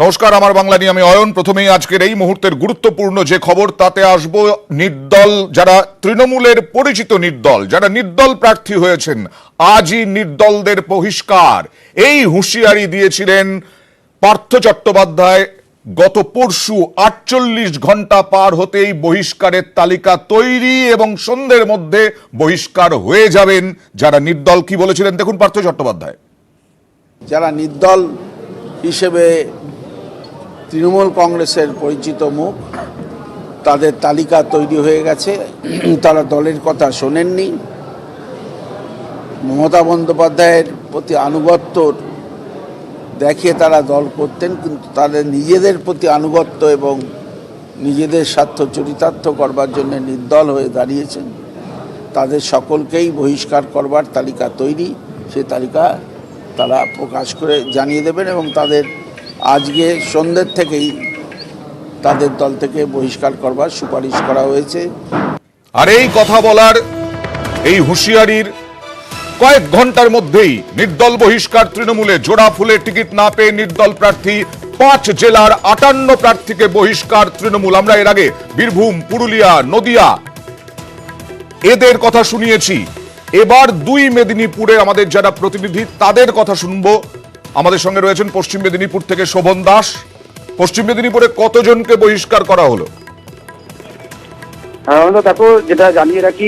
নমস্কার, আমার বাংলা নিয়ে আমি অয়ন। প্রথমেই আজকের এই মুহূর্তের গুরুত্বপূর্ণ যে খবর তাতে আসব। নির্দল যারা তৃণমূলের পরিচিত নির্দল, যারা নির্দল প্রার্থী হয়েছেন, আজই নির্দলদের বহিষ্কার, এই হুঁশিয়ারি দিয়েছিলেন পার্থ চট্টোপাধ্যায়। গত পরশু 48 ঘন্টা পার হতেই বহিষ্কারের তালিকা তৈরি এবং সন্ধ্যের মধ্যে বহিষ্কার হয়ে যাবেন যারা নির্দল। কি বলেছিলেন দেখুন পার্থ চট্টোপাধ্যায়। যারা নির্দল হিসেবে তৃণমূল কংগ্রেসের পরিচিত মুখ, তাদের তালিকা তৈরি হয়ে গেছে। তারা দলের কথা শোনেননি, মমতা বন্দ্যোপাধ্যায়ের প্রতি আনুগত্য দেখিয়ে তারা দল করতেন, কিন্তু তাদের নিজেদের প্রতি আনুগত্য এবং নিজেদের স্বার্থ চরিতার্থ করবার জন্য নির্দল হয়ে দাঁড়িয়েছেন। তাদের সকলকেই বহিষ্কার করবার তালিকা তৈরি, সে তালিকা তারা প্রকাশ করে জানিয়ে দেবেন এবং তাদের আজকে সন্ধ্যের থেকেই তাদের দল থেকে বহিষ্কার করবার সুপারিশ করা হয়েছে। আর এই কথা বলার, এই হুঁশিয়ারির কয়েক ঘন্টার মধ্যেই নির্দল বহিষ্কার তৃণমূলে। জোড়া ফুলের টিকিট না পেয়ে নির্দল প্রার্থী 5 জেলার 58 প্রার্থীকে বহিষ্কার তৃণমূল। আমরা এর আগে বীরভূম, পুরুলিয়া, নদিয়া এদের কথা শুনিয়েছি। এবার 2 মেদিনীপুরে আমাদের যারা প্রতিনিধি তাদের কথা শুনবো। আমাদের সঙ্গে রয়েছেন পশ্চিম মেদিনীপুর থেকে শোভন দাস। পশ্চিম মেদিনীপুরে কতজনকে বহিষ্কার করা হলো? দেখো, যেটা জানিয়ে রাখি,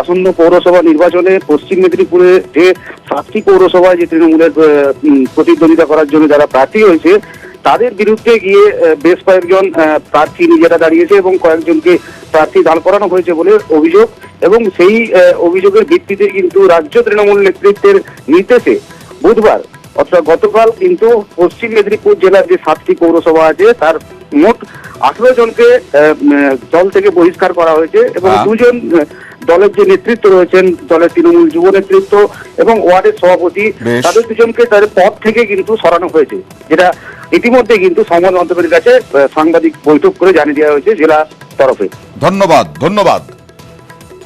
আসন্ন পৌরসভা নির্বাচনে পশ্চিম মেদিনীপুরে যে 7টি পৌরসভায় যে তৃণমূলের প্রতিদ্বন্দ্বিতা করার জন্য যারা প্রার্থী হয়েছে, তাদের বিরুদ্ধে গিয়ে বেশ কয়েকজন প্রার্থী নিজেরা দাঁড়িয়েছে এবং কয়েকজনকে প্রার্থী দাঁড় করানো হয়েছে বলে অভিযোগ। এবং সেই অভিযোগের ভিত্তিতে কিন্তু রাজ্য তৃণমূল নেতৃত্বের নির্দেশে বুধবার অর্থাৎ গতকাল কিন্তু পশ্চিম মেদিনীপুর জেলার যে 7টি পৌরসভা আছে তার মোট 18 জনকে দল থেকে বহিষ্কার করা হয়েছে এবং 2 জন দলের যে নেতৃত্ব রয়েছেন, দলের তৃণমূল যুব নেতৃত্ব এবং ওয়ার্ডের সভাপতি, তাদের 2 জনকে তাদের পদ থেকে কিন্তু সরানো হয়েছে, যেটা ইতিমধ্যে কিন্তু সংবাদ মাধ্যমের কাছে সাংবাদিক বৈঠক করে জানিয়ে দেওয়া হয়েছে জেলা তরফে। ধন্যবাদ।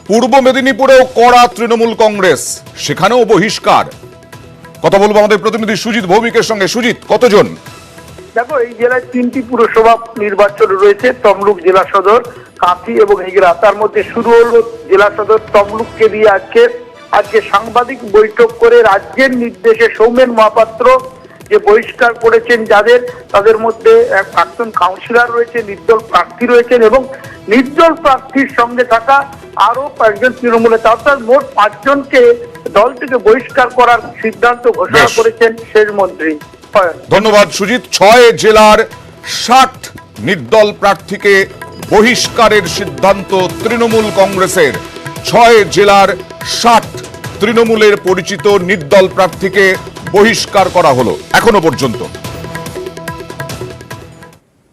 পূর্ব মেদিনীপুরেও কড়া তৃণমূল কংগ্রেস, সেখানেও বহিষ্কার। কথা বলবো আমাদের প্রতিনিধি সুজিত ভৌমিকের সঙ্গে। সুজিত, কতজন? দেখো, এই জেলায় 3টি পুরসভা নির্বাচন রয়েছে, তমলুক জেলা সদর, কাঁথি এবং হেগড়া। তার মধ্যে শুরু হলো জেলা সদর তমলুককে দিয়ে আজকে সাংবাদিক বৈঠক করে রাজ্যের নির্দেশে সৌমেন মহাপাত্র যে বহিষ্কার করেছেন যাদের, তাদের মধ্যে এক প্রাক্তন কাউন্সিলর রয়েছে, নির্দল প্রার্থী রয়েছেন এবং নির্দল প্রার্থীর সঙ্গে থাকা আরো কয়েকজন তৃণমূলের, অর্থাৎ মোট 5 জনকে দল থেকে বহিষ্কার করার সিদ্ধান্ত ঘোষণা করেছেন সেচ মন্ত্রী। ধন্যবাদ সুজিত। 6 জেলার 60 নির্দল প্রার্থীকে বহিষ্কারের সিদ্ধান্ত তৃণমূল কংগ্রেসের। 6 জেলার 60 তৃণমূলের পরিচিত নির্দল প্রার্থীকে বহিষ্কার করা হলো এখনো পর্যন্ত।